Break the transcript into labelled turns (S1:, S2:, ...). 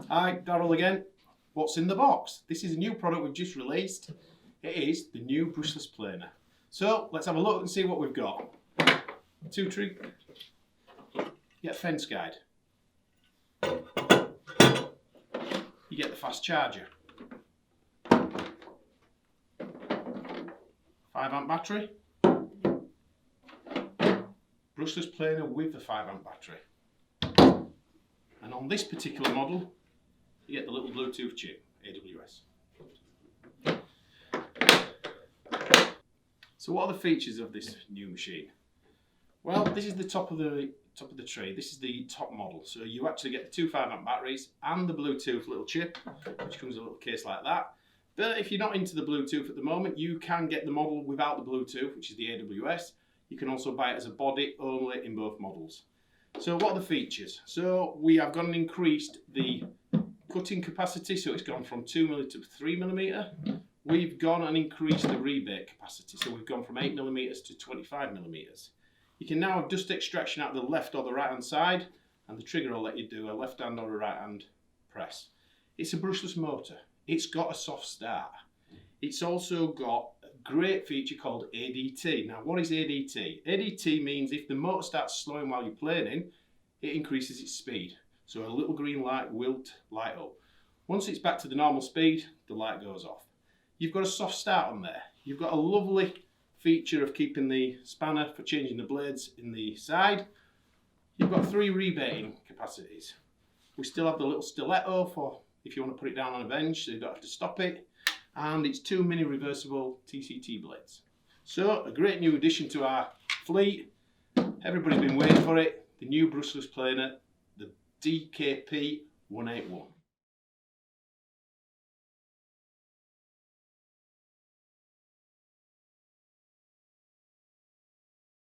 S1: Hi, Darrell again. What's in the box? This is a new product we've just released. It is the new brushless planer. So let's have a look and see what we've got. 2 trigger. You get a fence guide. You get the fast charger. 5-amp battery. Brushless planer with the 5-amp battery. And on this particular model, you get the little Bluetooth chip, AWS. So what are the features of this new machine? Well, this is the top of the tray. This is the top model. So you actually get the 2 5-amp batteries and the Bluetooth little chip, which comes in a little case like that. But if you're not into the Bluetooth at the moment, you can get the model without the Bluetooth, which is the AWS. You can also buy it as a body only in both models. So what are the features? So we have gone and increased the cutting capacity, so it's gone from 2mm to 3mm. We've gone and increased the rebate capacity, so we've gone from 8mm to 25mm. You can now have dust extraction out the left or the right hand side, and the trigger will let you do a left hand or a right hand press. It's a brushless motor. It's got a soft start. It's also got a great feature called ADT. Now what is ADT? ADT means if the motor starts slowing while you're planing, it increases its speed. So a little green light will light up. Once it's back to the normal speed, the light goes off. You've got a soft start on there. You've got a lovely feature of keeping the spanner for changing the blades in the side. You've got 3 rebating capacities. We still have the little stiletto for if you want to put it down on a bench so you don't have to stop it. And it's 2 mini reversible TCT blades. So a great new addition to our fleet. Everybody's been waiting for it. The new brushless planer, the DKP181.